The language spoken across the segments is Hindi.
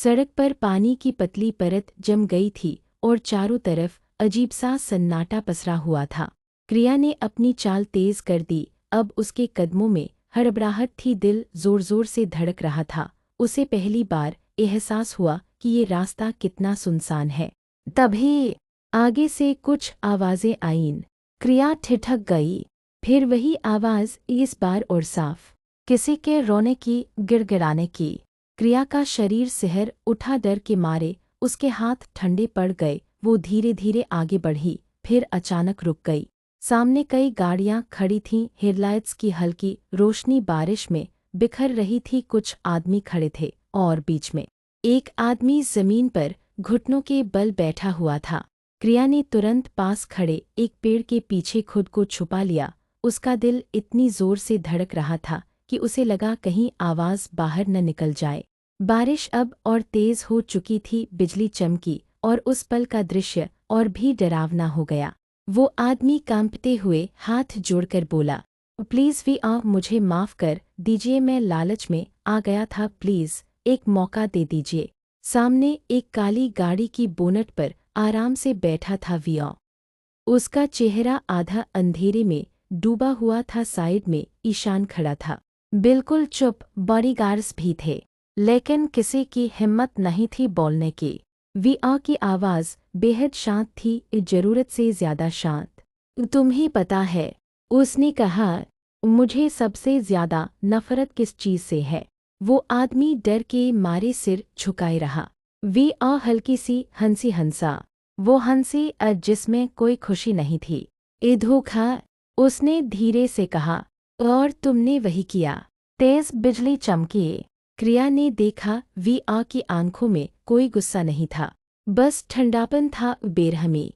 सड़क पर पानी की पतली परत जम गई थी और चारों तरफ अजीब सा सन्नाटा पसरा हुआ था। क्रिया ने अपनी चाल तेज कर दी। अब उसके कदमों में हड़बड़ाहट थी, दिल जोर जोर से धड़क रहा था। उसे पहली बार एहसास हुआ कि ये रास्ता कितना सुनसान है। तभी आगे से कुछ आवाज़ें आईं। क्रिया ठिठक गई। फिर वही आवाज़, इस बार और साफ, किसी के रोने की, गिड़गिड़ाने की। क्रिया का शरीर सिहर उठा, डर के मारे उसके हाथ ठंडे पड़ गए। वो धीरे धीरे आगे बढ़ी, फिर अचानक रुक गई। सामने कई गाड़ियां खड़ी थीं, हेडलाइट्स की हल्की रोशनी बारिश में बिखर रही थी। कुछ आदमी खड़े थे और बीच में एक आदमी जमीन पर घुटनों के बल बैठा हुआ था। क्रिया ने तुरंत पास खड़े एक पेड़ के पीछे खुद को छुपा लिया। उसका दिल इतनी जोर से धड़क रहा था कि उसे लगा कहीं आवाज़ बाहर न निकल जाए। बारिश अब और तेज हो चुकी थी, बिजली चमकी और उस पल का दृश्य और भी डरावना हो गया। वो आदमी कांपते हुए हाथ जोड़कर बोला, प्लीज़ मुझे माफ़ कर दीजिए, मैं लालच में आ गया था, प्लीज़ एक मौका दे दीजिए। सामने एक काली गाड़ी की बोनट पर आराम से बैठा था विया। उसका चेहरा आधा अंधेरे में डूबा हुआ था। साइड में ईशान खड़ा था, बिल्कुल चुप। बॉडीगार्ड्स भी थे, लेकिन किसी की हिम्मत नहीं थी बोलने की। विया की आवाज़ बेहद शांत थी, ज़रूरत से ज़्यादा शांत। तुम्हें पता है, उसने कहा, मुझे सबसे ज़्यादा नफ़रत किस चीज़ से है? वो आदमी डर के मारे सिर झुकाए रहा। विया हल्की सी हंसी हंसा। वो हंसी जिसमें कोई खुशी नहीं थी। ए धोखा, उसने धीरे से कहा, और तुमने वही किया। तेज बिजली चमकी। क्रिया ने देखा, विया की आंखों में कोई गुस्सा नहीं था, बस ठंडापन था, बेरहमी।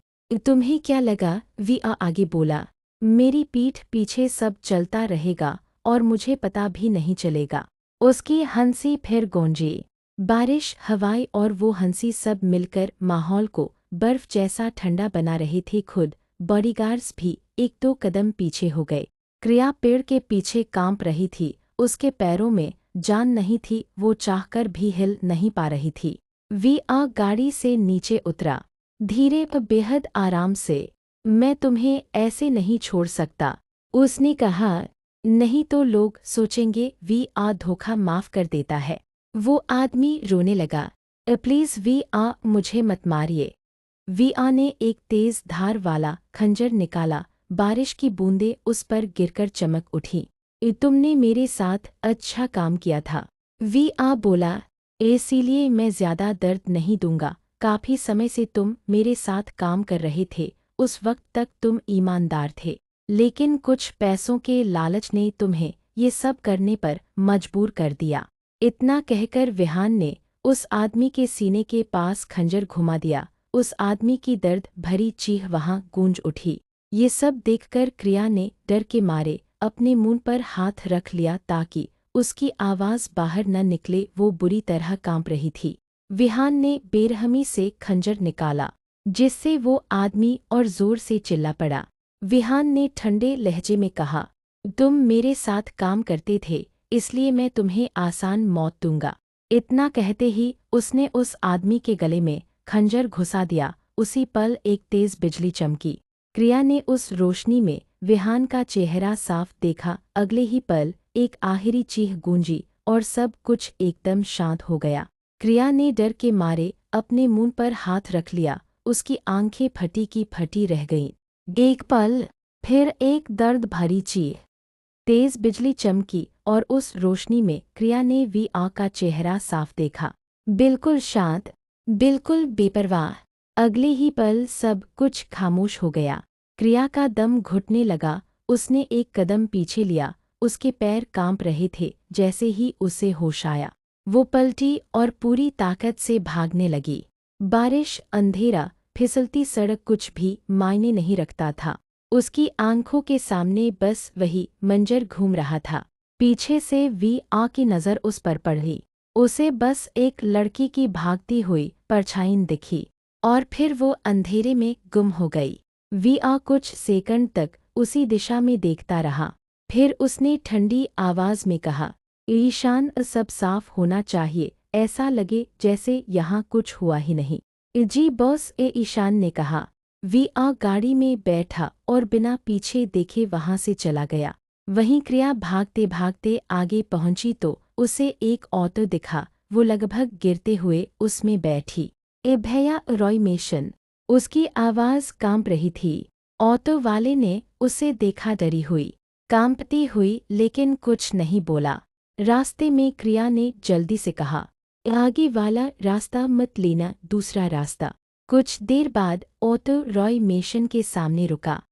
तुम्हें क्या लगा? विया आगे बोला, मेरी पीठ पीछे सब चलता रहेगा और मुझे पता भी नहीं चलेगा। उसकी हंसी फिर गूंजी। बारिश, हवाएं और वो हंसी सब मिलकर माहौल को बर्फ जैसा ठंडा बना रहे थे। खुद बॉडीगार्ड्स भी एक दो कदम पीछे हो गए। क्रिया पेड़ के पीछे कांप रही थी, उसके पैरों में जान नहीं थी, वो चाहकर भी हिल नहीं पा रही थी। विया गाड़ी से नीचे उतरा, धीरे पर बेहद आराम से। मैं तुम्हें ऐसे नहीं छोड़ सकता, उसने कहा, नहीं तो लोग सोचेंगे विया धोखा माफ कर देता है। वो आदमी रोने लगा, प्लीज़ विया, मुझे मत मारिए। विया ने एक तेज धार वाला खंजर निकाला। बारिश की बूंदें उस पर गिरकर चमक उठी। तुमने मेरे साथ अच्छा काम किया था, विया बोला, इसीलिए मैं ज़्यादा दर्द नहीं दूंगा। काफ़ी समय से तुम मेरे साथ काम कर रहे थे, उस वक्त तक तुम ईमानदार थे, लेकिन कुछ पैसों के लालच ने तुम्हें ये सब करने पर मजबूर कर दिया। इतना कहकर विहान ने उस आदमी के सीने के पास खंजर घुमा दिया। उस आदमी की दर्द भरी चीख वहां गूंज उठी। ये सब देखकर क्रिया ने डर के मारे अपने मुंह पर हाथ रख लिया ताकि उसकी आवाज़ बाहर न निकले। वो बुरी तरह कांप रही थी। विहान ने बेरहमी से खंजर निकाला, जिससे वो आदमी और जोर से चिल्ला पड़ा। विहान ने ठंडे लहजे में कहा, तुम मेरे साथ काम करते थे, इसलिए मैं तुम्हें आसान मौत दूंगा। इतना कहते ही उसने उस आदमी के गले में खंजर घुसा दिया। उसी पल एक तेज बिजली चमकी। क्रिया ने उस रोशनी में विहान का चेहरा साफ देखा। अगले ही पल एक आखिरी चीख गूंजी और सब कुछ एकदम शांत हो गया। क्रिया ने डर के मारे अपने मुंह पर हाथ रख लिया। उसकी आंखें फटी की फटी रह गईं। एक पल, फिर एक दर्द भरी चीख। तेज बिजली चमकी और उस रोशनी में क्रिया ने विया का चेहरा साफ देखा, बिल्कुल शांत, बिल्कुल बेपरवाह। अगले ही पल सब कुछ खामोश हो गया। क्रिया का दम घुटने लगा। उसने एक कदम पीछे लिया, उसके पैर कांप रहे थे। जैसे ही उसे होश आया, वो पलटी और पूरी ताकत से भागने लगी। बारिश, अंधेरा, फिसलती सड़क, कुछ भी मायने नहीं रखता था। उसकी आंखों के सामने बस वही मंजर घूम रहा था। पीछे से विया की नज़र उस पर पड़ी। उसे बस एक लड़की की भागती हुई परछाई दिखी और फिर वो अंधेरे में गुम हो गई। विया कुछ सेकंड तक उसी दिशा में देखता रहा। फिर उसने ठंडी आवाज़ में कहा, ईशान, सब साफ होना चाहिए, ऐसा लगे जैसे यहाँ कुछ हुआ ही नहीं। जी बॉस, ईशान ने कहा। वी गाड़ी में बैठा और बिना पीछे देखे वहाँ से चला गया। वहीं क्रिया भागते भागते आगे पहुंची तो उसे एक ऑटो दिखा। वो लगभग गिरते हुए उसमें बैठी। भैया, रॉय मेसन। उसकी आवाज़ कांप रही थी। ऑटो वाले ने उसे देखा, डरी हुई, कांपती हुई, लेकिन कुछ नहीं बोला। रास्ते में क्रिया ने जल्दी से कहा, आगे वाला रास्ता मत लेना, दूसरा रास्ता। कुछ देर बाद ऑटो रॉय मेसन के सामने रुका।